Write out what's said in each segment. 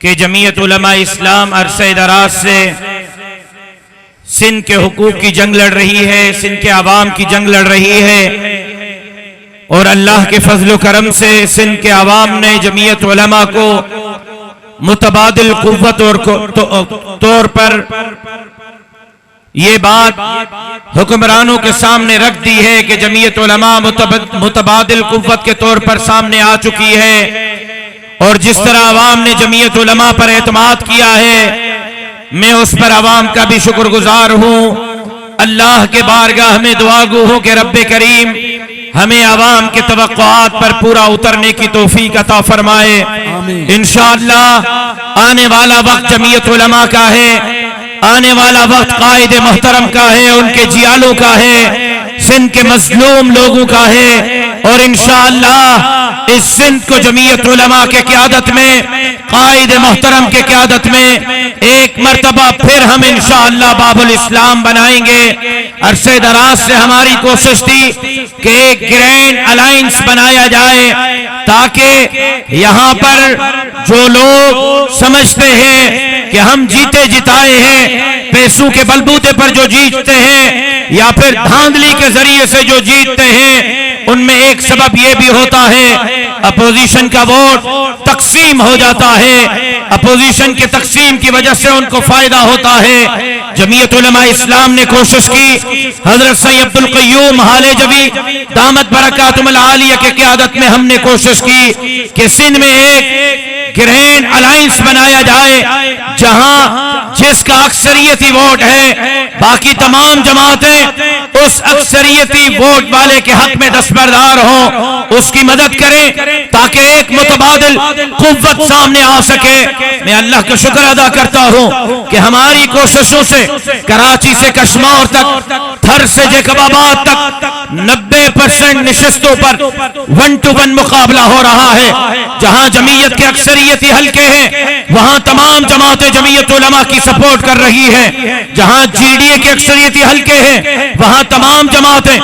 کہ جمعیت علماء اسلام عرصہ دراز سے سندھ کے حقوق کی جنگ لڑ رہی ہے، سندھ کے عوام کی جنگ لڑ رہی ہے، اور اللہ کے فضل و کرم سے سندھ کے عوام نے جمعیت علماء کو متبادل قوت اور طور پر یہ بات حکمرانوں کے سامنے رکھ دی ہے کہ جمعیت علماء متبادل قوت کے طور پر سامنے آ چکی ہے، اور جس طرح عوام نے جمعیت علماء پر اعتماد کیا ہے، میں اس پر عوام کا بھی شکر گزار ہوں۔ اللہ کے بارگاہ میں دعا گو ہوں کہ رب کریم ہمیں عوام کے توقعات پر پورا اترنے کی توفیق عطا فرمائے۔ انشاءاللہ آنے والا وقت جمعیت علماء کا ہے، آنے والا وقت قائد محترم کا ہے، ان کے جیالوں کا ہے، سندھ کے مظلوم لوگوں کا ہے، اور انشاءاللہ اس سندھ کو جمعیت علماء کے قیادت میں، قائد محترم کے قیادت میں ایک مرتبہ پھر ہم انشاءاللہ باب الاسلام بنائیں گے۔ عرصہ دراز سے ہماری کوشش تھی کہ ایک گرینڈ الائنس بنایا جائے، تاکہ یہاں پر جو لوگ سمجھتے ہیں کہ ہم جیتے جتائے ہیں، پیسوں کے بلبوتے پر جو جیتتے ہیں یا پھر دھاندلی کے ذریعے سے جو جیتتے ہیں، ان میں ایک سبب یہ بھی ہوتا ہے اپوزیشن کا ووٹ تقسیم ہو جاتا ہے، اپوزیشن کے تقسیم کی وجہ سے ان کو فائدہ ہوتا ہے۔ جمعیت علماء اسلام نے کوشش کی، حضرت سید عبدالقیوم حالجوی دامت برکاتہم العالیہ کے قیادت میں ہم نے کوشش کی کہ سندھ میں ایک گرینڈ الائنس بنایا جائے، جہاں جس کا اکثریتی ووٹ ہے، باقی تمام جماعتیں اس اکثریتی ووٹ والے کے حق میں دستبردار ہوں، اس کی مدد کریں تاکہ ایک متبادل قوت سامنے آ سکے۔ میں اللہ کا شکر ادا کرتا ہوں کہ ہماری کوششوں سے کراچی سے کشمور تک، تھر سے جیکب آباد تک 90% نشستوں پر 1 to 1 مقابلہ ہو رہا ہے۔ جہاں جمعیت کے اکثریتی حلقے ہیں، وہاں تمام جماعتیں جمعیت علماء کی سپورٹ کر رہی ہیں۔ جہاں جی ڈی اے کے اکثریتی حلقے ہیں، وہاں تمام جماعتیں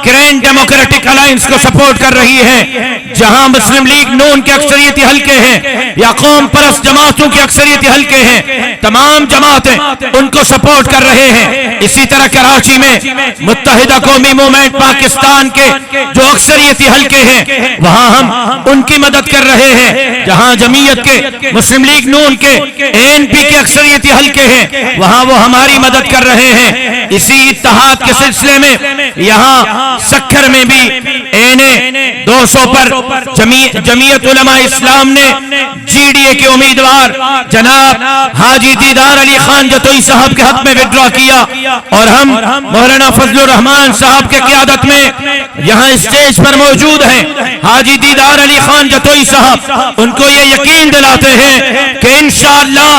گرینڈ ڈیموکریٹک الائنس کو سپورٹ کر رہی ہیں۔ جہاں مسلم لیگ نون کے اکثریتی حلقے ہیں یا قوم پرست جماعتوں کے اکثریتی حلقے ہیں، تمام جماعتیں ان کو سپورٹ کر رہے ہیں۔ اسی طرح کراچی میں متحدہ قومی موومنٹ پاکستان کے جو اکثریتی حلقے ہیں، وہاں ہم ان کی مدد کر رہے ہیں۔ جہاں جمعیت کے، مسلم لیگ نون کے، این پی کے اکثریتی حلقے ہیں، وہاں وہ ہماری مدد کر رہے ہیں۔ اسی اتحاد کے سلسلے میں یہاں سکھر میں بھی این 200 پر جمعیت علماء اسلام نے جی ڈی اے کے امیدوار جناب حاجی دیدار علی خان جتوئی صاحب کے حق میں وڈرا کیا، اور ہم مولانا فضل الرحمان صاحب کے قیادت میں یہاں اسٹیج پر موجود ہیں۔ حاجی دیدار علی خان جتوئی صاحب ان کو یہ یقین دلاتے ہیں کہ انشاءاللہ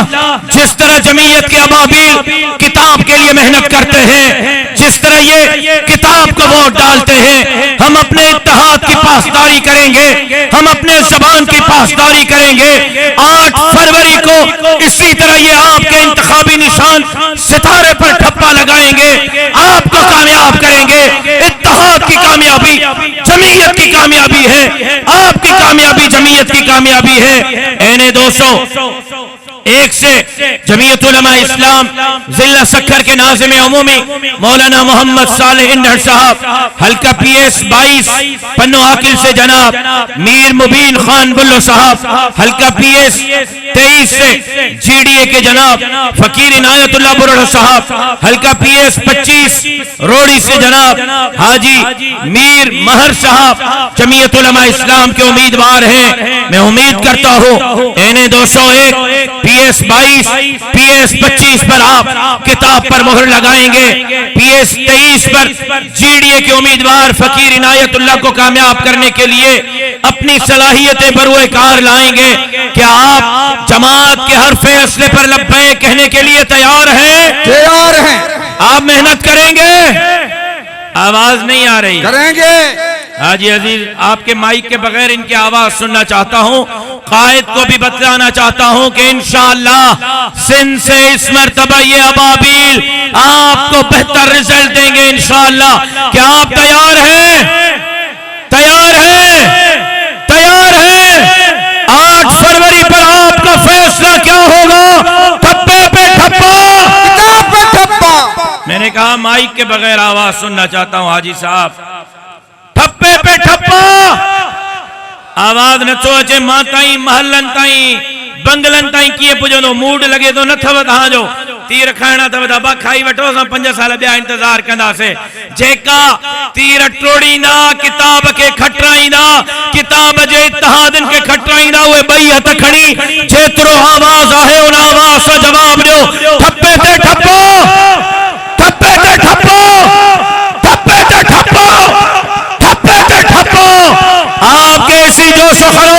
جس طرح جمعیت کے ابابیل کتاب کے لیے محنت کرتے ہیں، جس طرح یہ کتاب کو ووٹ ڈالتے ہیں، ہم اپنے اتحاد کی پاسداری کریں گے، ہم اپنے زبان کی پاسداری کریں گے۔ 8 فروری کو اسی طرح یہ آپ کے انتخابی نشان ستارے پر ٹھپا لگائیں گے، آپ کو کامیاب کریں گے۔ اتحاد کی کامیابی جمعیت کی کامیابی ہے، آپ کی کامیابی جمعیت کی کامیابی ہے۔ این 201 سے جمعیت علماء اسلام ضلع سکھر کے ناظم عمومی مولانا محمد صالح انڈر صاحب، حلقہ پی ایس 22 پنو عاقل سے جناب میر مبین خان بلو صاحب، حلقہ پی ایس 23 سے جی ڈی اے کے جناب فقیر عنایت اللہ برڑ صاحب، حلقہ پی ایس 25 روڑی سے جناب حاجی میر مہر صاحب جمعیت علماء اسلام کے امیدوار ہیں۔ میں امید کرتا ہوں N 201 P S 22 P S 25 پر آپ کتاب پر مہر لگائیں گے، P S 23 per G D A کے امیدوار فقیر عنایت اللہ کو کامیاب کرنے کے لیے اپنی صلاحیتیں بروئے کار لائیں گے۔ کیا آپ جماعت کے ہر فیصلے پر لبیک کہنے کے لیے تیار ہیں؟ تیار ہیں۔ آپ محنت کریں گے؟ آواز نہیں آ رہی؟ کریں گے۔ حاجی عزیز آپ کے مائک کے بغیر ان کی آواز سننا چاہتا ہوں، قائد کو بھی بتلانا چاہتا ہوں کہ انشاءاللہ سندھ سے اس مرتبہ یہ ابابیل آپ کو بہتر رزلٹ دیں گے انشاءاللہ۔ کیا آپ تیار ہیں؟ تیار ہیں؟ تیار ہیں؟ 8 فروری پر آپ کا فیصلہ کیا کہا مائک کے بغیر آواز سننا چاہتا ہوں حاجی صاحب. ٹھپے پہ ٹھپا آواز نہ چوچے ماں تائیں محلن تائیں بنگلن تائیں کیے پجو موڈ لگے تو نہ تھو تہاں جو تیر کھائنا تھو دبا کھائی وٹو سا 5 سال بیا انتظار کندا سے جیکا تیر ٹوڑی نا کتاب کے کھٹرائی نا کتاب جے اتحادن کے کھٹرائی نا وہ بئی ہتھ کھڑی جیترو آواز آہے ان آواز سا جواب دیو. ٹھپے تے ٹھپو ٹھپے تے ٹھپو ٹھپے تے ٹھپو ٹھپے تے ٹھپو. آپ کے اسی جو سخن